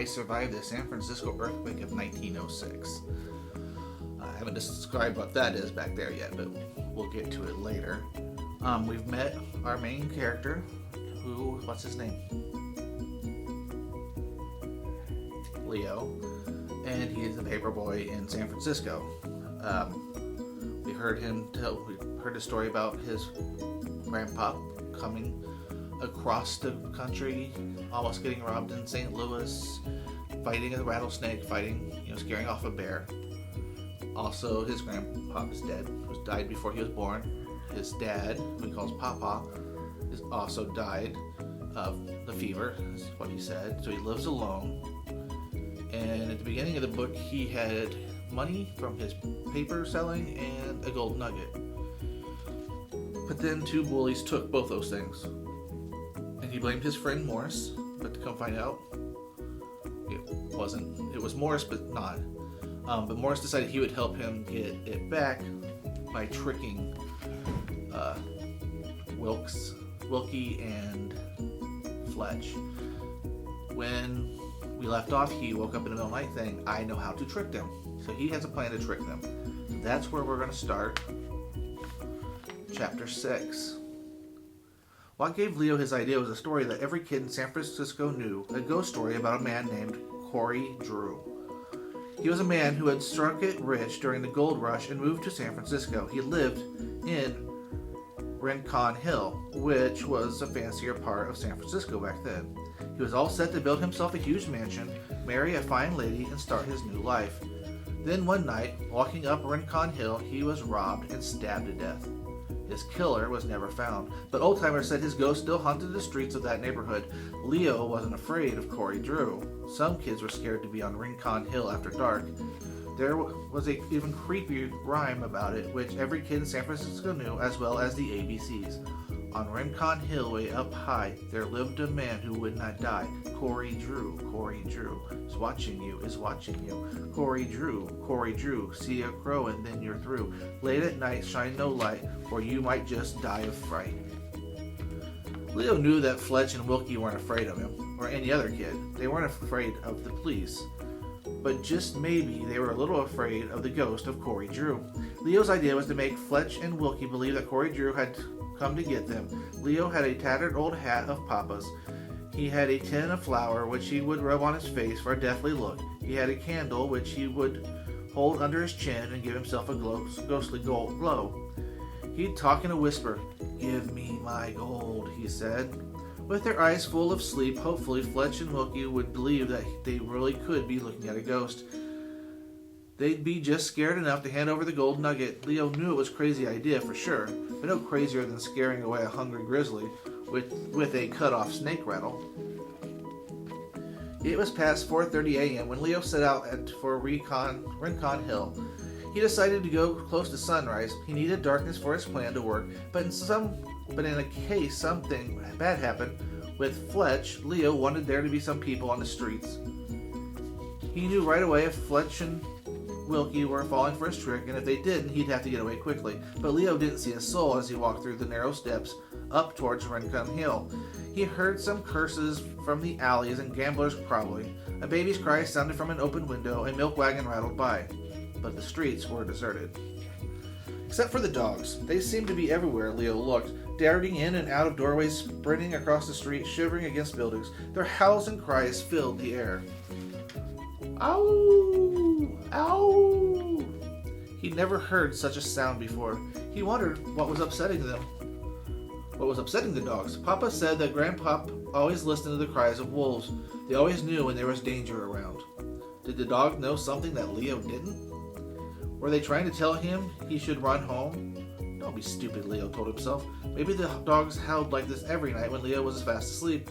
I survived the San Francisco earthquake of 1906. I haven't described what that is back there yet, but we'll get to it later. We've met our main character, what's his name? Leo, and he is a paperboy in San Francisco. We heard a story about his grandpa coming across the country, almost getting robbed in St. Louis, fighting a rattlesnake, scaring off a bear. Also, his grandpa is dead. He died before he was born. His dad, who he calls Papa, has also died of the fever, is what he said. So he lives alone. And at the beginning of the book, he had money from his paper selling and a gold nugget. But then two bullies took both those things. And he blamed his friend Morris, but to come find out, it was Morris, but not. But Morris decided he would help him get it back by tricking Wilkie and Fletch. When we left off, he woke up in the middle of the night saying, I know how to trick them. So he has a plan to trick them. That's where we're going to start. Chapter 6. What gave Leo his idea was a story that every kid in San Francisco knew, a ghost story about a man named Corey Drew. He was a man who had struck it rich during the gold rush and moved to San Francisco. He lived in Rincon Hill, which was a fancier part of San Francisco back then. He was all set to build himself a huge mansion, marry a fine lady, and start his new life. Then one night, walking up Rincon Hill, he was robbed and stabbed to death. His killer was never found, but old-timers said his ghost still haunted the streets of that neighborhood. Leo wasn't afraid of Corey Drew. Some kids were scared to be on Rincon Hill after dark. There was an even creepier rhyme about it, which every kid in San Francisco knew, as well as the ABCs. On Rincon Hill, way up high, there lived a man who would not die. Corey Drew, is watching you. Corey Drew, see a crow and then you're through. Late at night, shine no light, or you might just die of fright. Leo knew that Fletch and Wilkie weren't afraid of him, or any other kid. They weren't afraid of the police. But just maybe they were a little afraid of the ghost of Corey Drew. Leo's idea was to make Fletch and Wilkie believe that Corey Drew had come to get them. Leo had a tattered old hat of Papa's. He had a tin of flour which he would rub on his face for a deathly look. He had a candle which he would hold under his chin and give himself a ghostly gold glow. He'd talk in a whisper. Give me my gold, he said. With their eyes full of sleep, hopefully Fletch and Wilkie would believe that they really could be looking at a ghost. They'd be just scared enough to hand over the gold nugget. Leo knew it was a crazy idea for sure, but no crazier than scaring away a hungry grizzly with a cut-off snake rattle. It was past 4:30 a.m. when Leo set out for Rincon Hill. He decided to go close to sunrise. He needed darkness for his plan to work, but in a case something bad happened with Fletch, Leo wanted there to be some people on the streets. He knew right away if Fletch and Wilkie were falling for his trick, and if they didn't, he'd have to get away quickly. But Leo didn't see a soul as he walked through the narrow steps up towards Rincon Hill. He heard some curses from the alleys and gamblers probably. A baby's cry sounded from an open window. A milk wagon rattled by. But the streets were deserted. Except for the dogs. They seemed to be everywhere Leo looked, darting in and out of doorways, sprinting across the street, shivering against buildings. Their howls and cries filled the air. Ow! Ow! He'd never heard such a sound before. He wondered what was upsetting them. What was upsetting the dogs? Papa said that Grandpop always listened to the cries of wolves. They always knew when there was danger around. Did the dog know something that Leo didn't? Were they trying to tell him he should run home? Don't be stupid, Leo told himself. Maybe the dogs howled like this every night when Leo was fast asleep.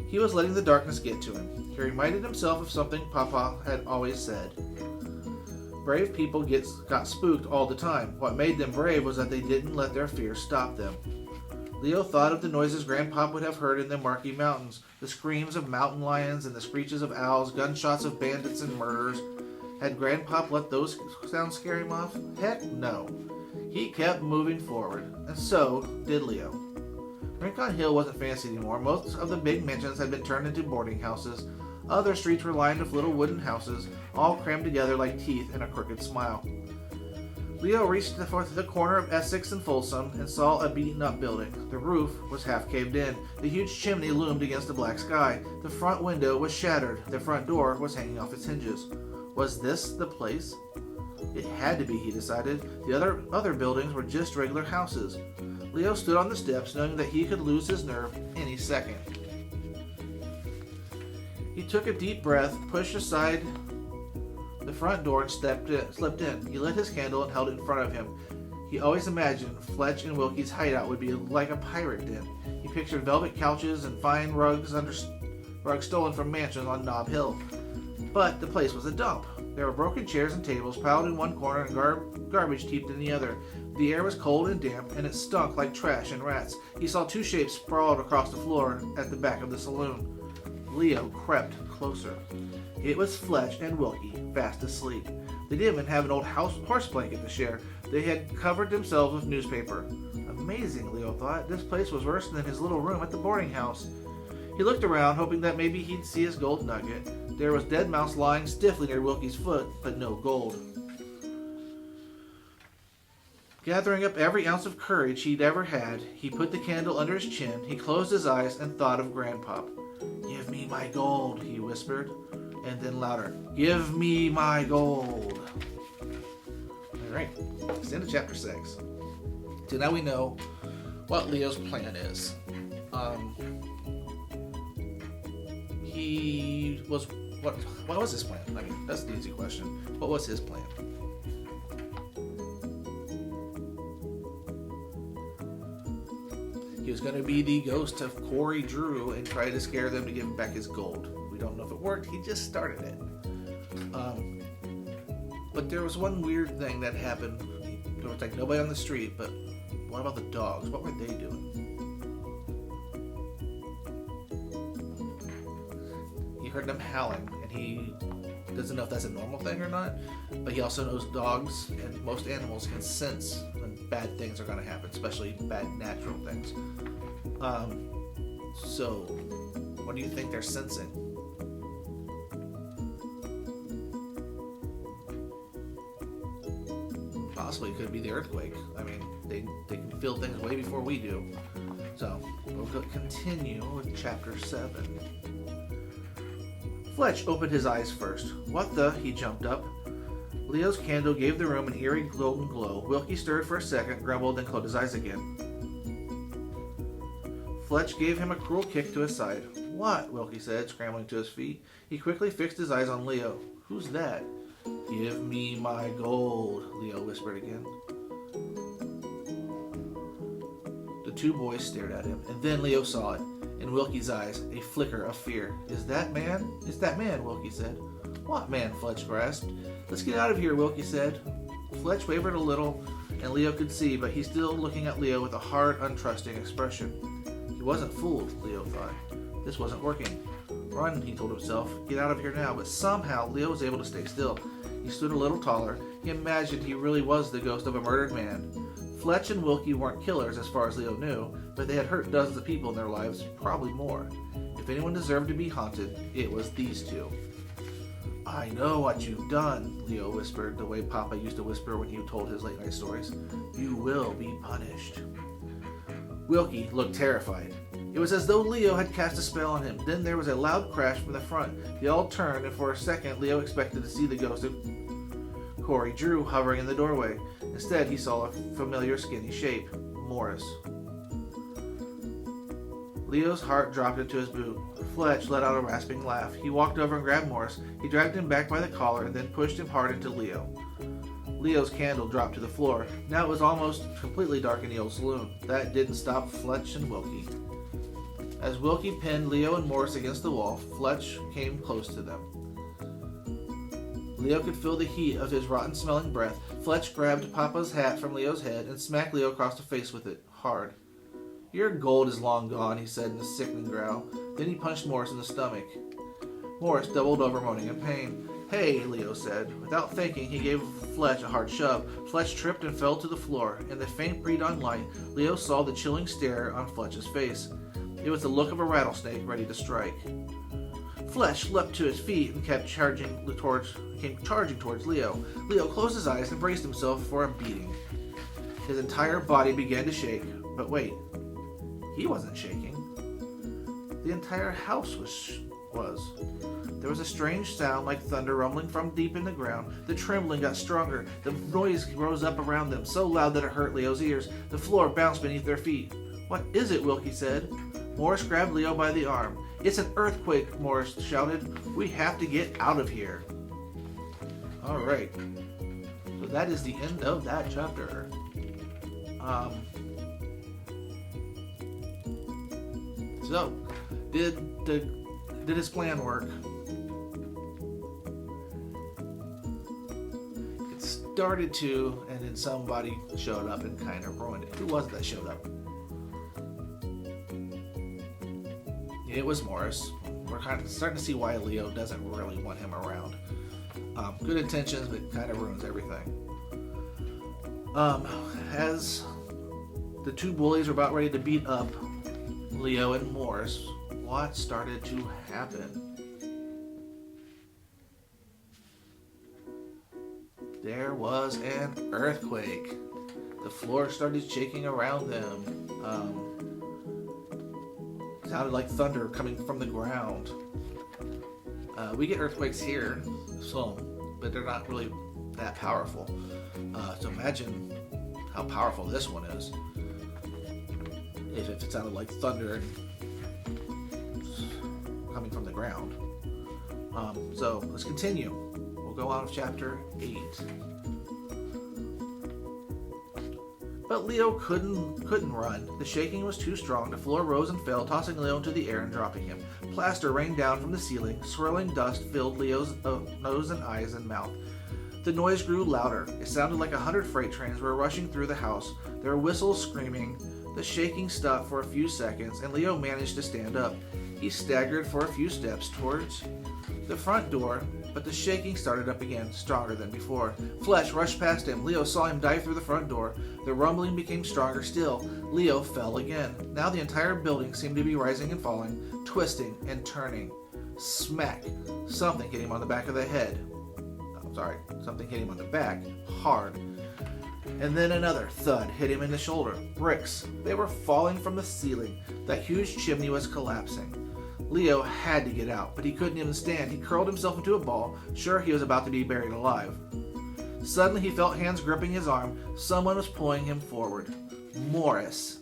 He was letting the darkness get to him. He reminded himself of something Papa had always said. Brave people got spooked all the time. What made them brave was that they didn't let their fears stop them. Leo thought of the noises Grandpop would have heard in the Rocky Mountains, the screams of mountain lions and the screeches of owls, gunshots of bandits and murderers. Had Grandpop let those sounds scare him off? Heck no. He kept moving forward, and so did Leo. Rincon Hill wasn't fancy anymore. Most of the big mansions had been turned into boarding houses. Other streets were lined with little wooden houses, all crammed together like teeth in a crooked smile. Leo reached the corner of Essex and Folsom and saw a beaten-up building. The roof was half caved in. The huge chimney loomed against the black sky. The front window was shattered. The front door was hanging off its hinges. Was this the place? It had to be, he decided. The other buildings were just regular houses. Leo stood on the steps, knowing that he could lose his nerve any second. He took a deep breath, pushed aside the front door and slipped in. He lit his candle and held it in front of him. He always imagined Fletch and Wilkie's hideout would be like a pirate den. He pictured velvet couches and fine rugs stolen from mansions on Nob Hill. But the place was a dump. There were broken chairs and tables piled in one corner and garbage heaped in the other. The air was cold and damp, and it stunk like trash and rats. He saw two shapes sprawled across the floor at the back of the saloon. Leo crept closer. It was Fletch and Wilkie, fast asleep. They didn't even have an old horse blanket to share. They had covered themselves with newspaper. Amazing, Leo thought. This place was worse than his little room at the boarding house. He looked around, hoping that maybe he'd see his gold nugget. There was Dead Mouse lying stiffly near Wilkie's foot, but no gold. Gathering up every ounce of courage he'd ever had, he put the candle under his chin. He closed his eyes and thought of Grandpop. "Give me my gold," he whispered. And then louder, "Give me my gold." Alright, it's into chapter 6. So now we know what Leo's plan is. What was his plan? I mean, that's the easy question. What was his plan? He was going to be the ghost of Corey Drew and try to scare them to give him back his gold. We don't know if it worked. He just started it. But there was one weird thing that happened. There was like nobody on the street, but what about the dogs? What were they doing? He heard them howling, and he doesn't know if that's a normal thing or not, but he also knows dogs and most animals can sense when bad things are going to happen, especially bad natural things. So, what do you think they're sensing? Possibly it could be the earthquake. I mean, they can feel things way before we do. So, we'll continue with chapter 7. Fletch opened his eyes first. What the? He jumped up. Leo's candle gave the room an eerie golden glow. Wilkie stirred for a second, grumbled, then closed his eyes again. Fletch gave him a cruel kick to his side. "What?" Wilkie said, scrambling to his feet. He quickly fixed his eyes on Leo. "Who's that?" "Give me my gold," Leo whispered again. The two boys stared at him, and then Leo saw it. In Wilkie's eyes, a flicker of fear. "Is that man?" "It's that man," Wilkie said. "What man?" Fletch grasped. "Let's get out of here," Wilkie said. Fletch wavered a little, and Leo could see, but he's still looking at Leo with a hard, untrusting expression. He wasn't fooled, Leo thought. This wasn't working. "Run," he told himself. "Get out of here now." But somehow, Leo was able to stay still. He stood a little taller. He imagined he really was the ghost of a murdered man. Fletch and Wilkie weren't killers as far as Leo knew, but they had hurt dozens of people in their lives, probably more. If anyone deserved to be haunted, it was these two. "I know what you've done," Leo whispered, the way Papa used to whisper when he told his late-night stories. "You will be punished." Wilkie looked terrified. It was as though Leo had cast a spell on him. Then there was a loud crash from the front. They all turned, and for a second Leo expected to see the ghost of Corey Drew hovering in the doorway. Instead, he saw a familiar skinny shape. Morris. Leo's heart dropped into his boot. Fletch let out a rasping laugh. He walked over and grabbed Morris. He dragged him back by the collar and then pushed him hard into Leo. Leo's candle dropped to the floor. Now it was almost completely dark in the old saloon. That didn't stop Fletch and Wilkie. As Wilkie pinned Leo and Morris against the wall, Fletch came close to them. Leo could feel the heat of his rotten-smelling breath. Fletch grabbed Papa's hat from Leo's head and smacked Leo across the face with it, hard. "Your gold is long gone," he said in a sickening growl. Then he punched Morris in the stomach. Morris doubled over, moaning in pain. "Hey," Leo said. Without thinking, he gave Fletch a hard shove. Fletch tripped and fell to the floor. In the faint pre-dawn light, Leo saw the chilling stare on Fletch's face. It was the look of a rattlesnake ready to strike. Flesh leapt to his feet and came charging towards Leo. Leo closed his eyes and braced himself for a beating. His entire body began to shake, but wait, he wasn't shaking. The entire house was. There was a strange sound like thunder rumbling from deep in the ground. The trembling got stronger. The noise rose up around them, so loud that it hurt Leo's ears. The floor bounced beneath their feet. "What is it?" Wilkie said. Morris grabbed Leo by the arm. "It's an earthquake," Morris shouted. "We have to get out of here." All right. So that is the end of that chapter. So, did his plan work? It started to, and then somebody showed up and kind of ruined it. Who was it that showed up? It was Morris. We're kind of starting to see why Leo doesn't really want him around. Good intentions, but kind of ruins everything. As the two bullies were about ready to beat up Leo and Morris, what started to happen? There was an earthquake. The floor started shaking around them. Sounded like thunder coming from the ground. We get earthquakes here, but they're not really that powerful. So imagine how powerful this one is. If it sounded like thunder coming from the ground. So let's continue. We'll go on with chapter 8. But Leo couldn't run. The shaking was too strong. The floor rose and fell, tossing Leo into the air and dropping him. Plaster rained down from the ceiling. Swirling dust filled Leo's nose and eyes and mouth. The noise grew louder. It sounded like 100 freight trains were rushing through the house. There were whistles, screaming. The shaking stopped for a few seconds, and Leo managed to stand up. He staggered for a few steps towards the front door, but the shaking started up again, stronger than before. Flesh rushed past him. Leo saw him dive through the front door. The rumbling became stronger still. Leo fell again. Now the entire building seemed to be rising and falling, twisting and turning. Smack! Something hit him on the back of the head. Something hit him on the back, hard. And then another thud hit him in the shoulder. Bricks. They were falling from the ceiling. That huge chimney was collapsing. Leo had to get out, but he couldn't even stand. He curled himself into a ball, sure he was about to be buried alive. Suddenly he felt hands gripping his arm. Someone was pulling him forward. Morris.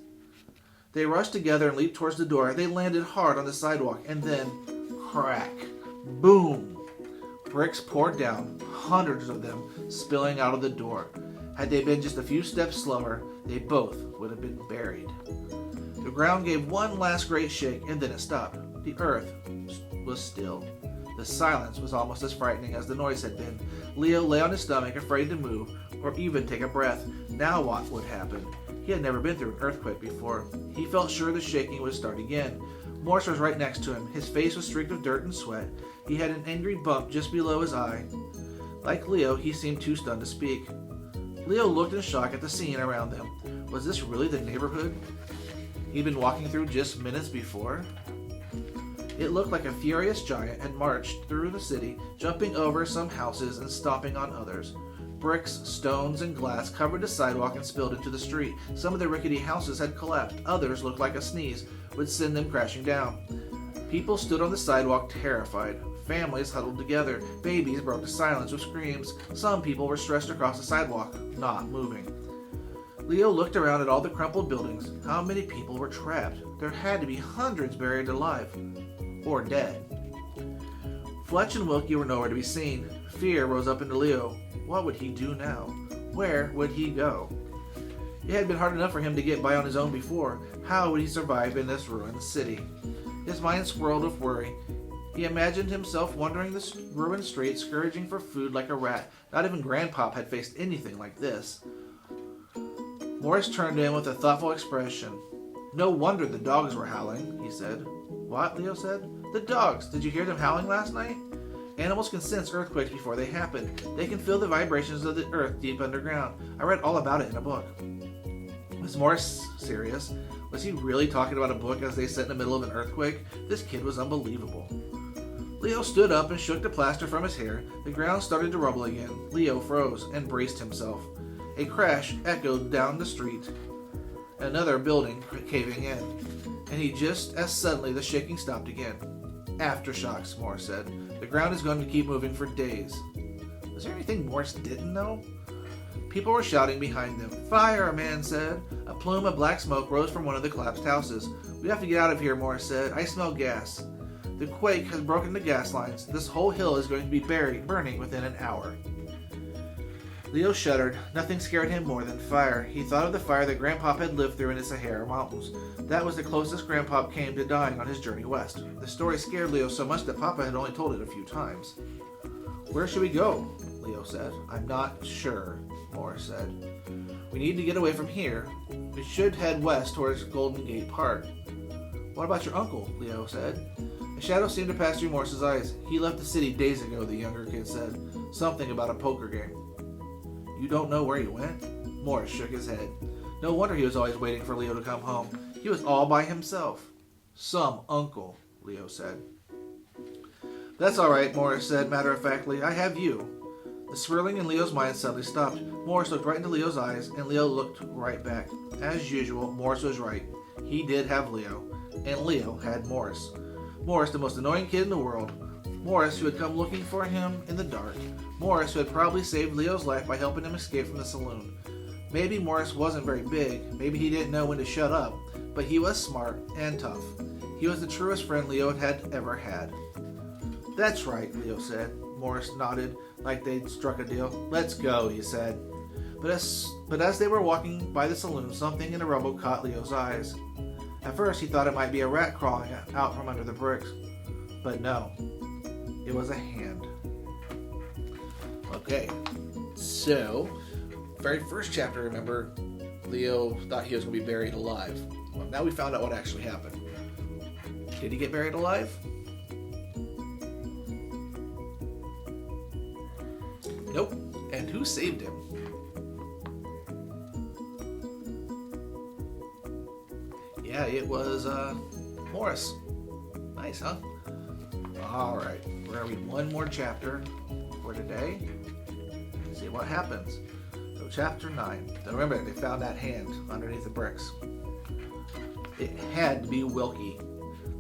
They rushed together and leaped towards the door. They landed hard on the sidewalk, and then crack. Boom. Bricks poured down, hundreds of them spilling out of the door. Had they been just a few steps slower, they both would have been buried. The ground gave one last great shake, and then it stopped. The earth was still. The silence was almost as frightening as the noise had been. Leo lay on his stomach, afraid to move, or even take a breath. Now what would happen? He had never been through an earthquake before. He felt sure the shaking would start again. Morris was right next to him. His face was streaked with dirt and sweat. He had an angry bump just below his eye. Like Leo, he seemed too stunned to speak. Leo looked in shock at the scene around them. Was this really the neighborhood he'd been walking through just minutes before? It looked like a furious giant had marched through the city, jumping over some houses and stomping on others. Bricks, stones, and glass covered the sidewalk and spilled into the street. Some of the rickety houses had collapsed. Others looked like a sneeze would send them crashing down. People stood on the sidewalk terrified. Families huddled together. Babies broke the silence with screams. Some people were stretched across the sidewalk, not moving. Leo looked around at all the crumpled buildings. How many people were trapped? There had to be hundreds buried alive. Or dead. Fletch and Wilkie were nowhere to be seen. Fear rose up into Leo. What would he do now? Where would he go? It had been hard enough for him to get by on his own before. How would he survive in this ruined city? His mind swirled with worry. He imagined himself wandering the ruined streets, scrounging for food like a rat. Not even Grandpop had faced anything like this. Morris turned to him with a thoughtful expression. No wonder the dogs were howling, he said. What? Leo said. The dogs. Did you hear them howling last night? Animals can sense earthquakes before they happen. They can feel the vibrations of the earth deep underground. I read all about it in a book. Was Morris serious? Was he really talking about a book as they sat in the middle of an earthquake? This kid was unbelievable. Leo stood up and shook the plaster from his hair. The ground started to rumble again. Leo froze and braced himself. A crash echoed down the street, another building caving in, and just as suddenly the shaking stopped again. Aftershocks, Morris said. The ground is going to keep moving for days. Was there anything Morris didn't know? People were shouting behind them. Fire, a man said. A plume of black smoke rose from one of the collapsed houses. We have to get out of here, Morris said. I smell gas. The quake has broken the gas lines. This whole hill is going to be burning within an hour. Leo shuddered. Nothing scared him more than fire. He thought of the fire that Grandpop had lived through in the Sahara Mountains. That was the closest Grandpop came to dying on his journey west. The story scared Leo so much that Papa had only told it a few times. Where should we go? Leo said. I'm not sure, Morris said. We need to get away from here. We should head west towards Golden Gate Park. What about your uncle? Leo said. A shadow seemed to pass through Morris's eyes. He left the city days ago, the younger kid said. Something about a poker game. You don't know where he went? Morris shook his head. No wonder he was always waiting for Leo to come home. He was all by himself. Some uncle, Leo said. That's all right, Morris said matter-of-factly. I have you. The swirling in Leo's mind suddenly stopped. Morris looked right into Leo's eyes, and Leo looked right back. As usual, Morris was right. He did have Leo, and Leo had Morris. Morris, the most annoying kid in the world. Morris, who had come looking for him in the dark. Morris, who had probably saved Leo's life by helping him escape from the saloon. Maybe Morris wasn't very big, maybe he didn't know when to shut up, but he was smart and tough. He was the truest friend Leo had ever had. That's right, Leo said. Morris nodded like they'd struck a deal. Let's go, he said. But as they were walking by the saloon, something in the rubble caught Leo's eyes. At first he thought it might be a rat crawling out from under the bricks. But no, it was a hand. Okay, so, very first chapter, remember, Leo thought he was going to be buried alive. Well, now we found out what actually happened. Did he get buried alive? Nope. And who saved him? Yeah, it was Morris. Nice, huh? Alright, we're going to read one more chapter for today. See what happens. So chapter 9. Now remember, they found that hand underneath the bricks. It had to be Wilkie.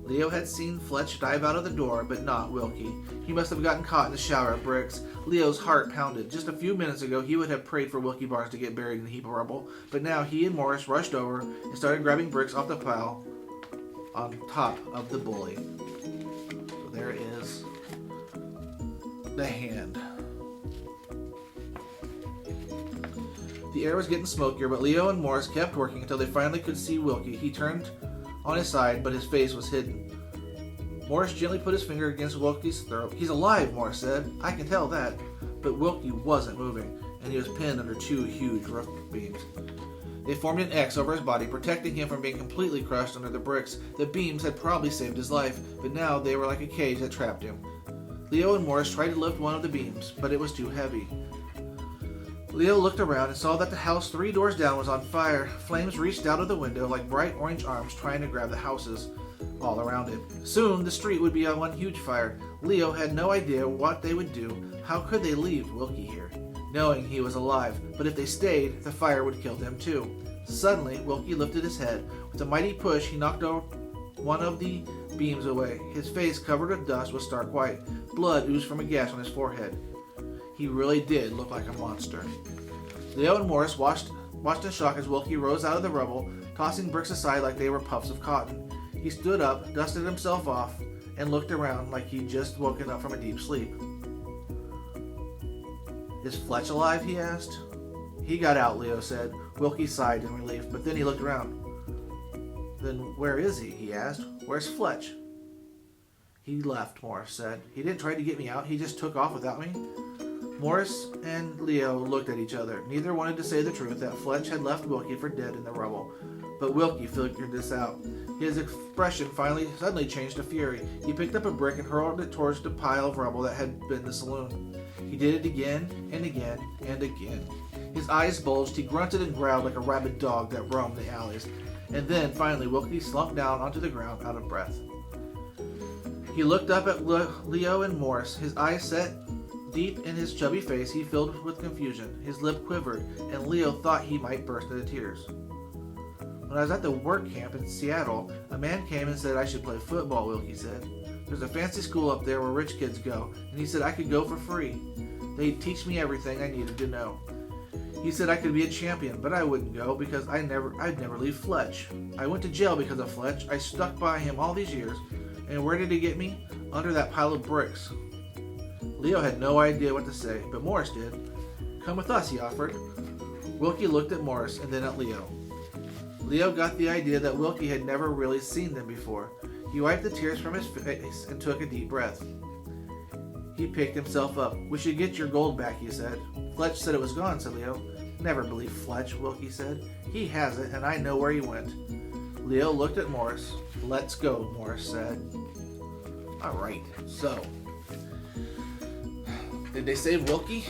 Leo had seen Fletch dive out of the door, but not Wilkie. He must have gotten caught in the shower of bricks. Leo's heart pounded. Just a few minutes ago, he would have prayed for Wilkie Barnes to get buried in a heap of rubble, but now he and Morris rushed over and started grabbing bricks off the pile on top of the bully. So there is the hand. The air was getting smokier, but Leo and Morris kept working until they finally could see Wilkie. He turned on his side, but his face was hidden. Morris gently put his finger against Wilkie's throat. He's alive, Morris said. I can tell that. But Wilkie wasn't moving, and he was pinned under two huge roof beams. They formed an X over his body, protecting him from being completely crushed under the bricks. The beams had probably saved his life, but now they were like a cage that trapped him. Leo and Morris tried to lift one of the beams, but it was too heavy. Leo looked around and saw that the house 3 doors down was on fire. Flames reached out of the window like bright orange arms trying to grab the houses all around it. Soon the street would be on one huge fire. Leo had no idea what they would do. How could they leave Wilkie here, knowing he was alive? But if they stayed, the fire would kill them too. Suddenly, Wilkie lifted his head. With a mighty push, he knocked one of the beams away. His face, covered with dust, was stark white. Blood oozed from a gash on his forehead. He really did look like a monster. Leo and Morris watched in shock as Wilkie rose out of the rubble, tossing bricks aside like they were puffs of cotton. He stood up, dusted himself off, and looked around like he'd just woken up from a deep sleep. Is Fletch alive? He asked. He got out, Leo said. Wilkie sighed in relief, but then he looked around. Then where is he? He asked. Where's Fletch? He left, Morris said. He didn't try to get me out. He just took off without me. Morris and Leo looked at each other. Neither wanted to say the truth that Fletch had left Wilkie for dead in the rubble. But Wilkie figured this out. His expression suddenly changed to fury. He picked up a brick and hurled it towards the pile of rubble that had been the saloon. He did it again and again and again. His eyes bulged. He grunted and growled like a rabid dog that roamed the alleys. And then, finally, Wilkie slumped down onto the ground out of breath. He looked up at Leo and Morris. His eyes set deep in his chubby face. He filled with confusion. His lip quivered, and Leo thought he might burst into tears. When I was at the work camp in Seattle, a man came and said I should play football, Wilkie said. There's a fancy school up there where rich kids go, and he said I could go for free. They'd teach me everything I needed to know. He said I could be a champion, but I wouldn't go because I'd never leave Fletch. I went to jail because of Fletch. I stuck by him all these years, and where did he get me? Under that pile of bricks. Leo had no idea what to say, but Morris did. Come with us, he offered. Wilkie looked at Morris and then at Leo. Leo got the idea that Wilkie had never really seen them before. He wiped the tears from his face and took a deep breath. He picked himself up. We should get your gold back, he said. Fletch said it was gone, said Leo. Never believe Fletch, Wilkie said. He has it, and I know where he went. Leo looked at Morris. Let's go, Morris said. All right, so did they save Wilkie?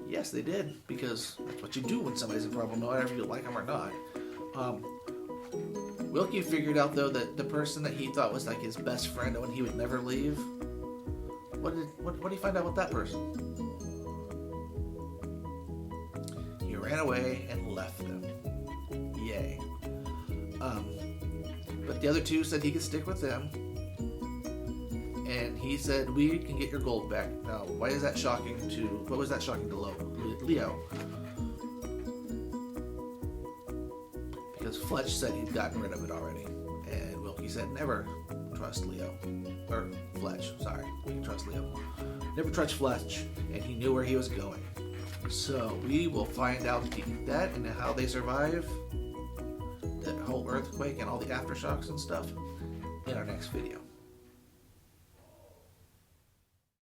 Yes, they did, because that's what you do when somebody's in trouble, no matter if you like them or not. Wilkie figured out, though, that the person that he thought was like his best friend and when he would never leave, what did he find out with that person? He ran away and left them. Yay. But the other two said he could stick with them. And he said, we can get your gold back. Now, why is that shocking to... What was that shocking to Leo? Because Fletch said he'd gotten rid of it already. And Wilkie said, never trust Leo. Or Fletch, sorry. We can trust Leo. Never trust Fletch. And he knew where he was going. So, we will find out that and how they survive the whole earthquake and all the aftershocks and stuff in our next video.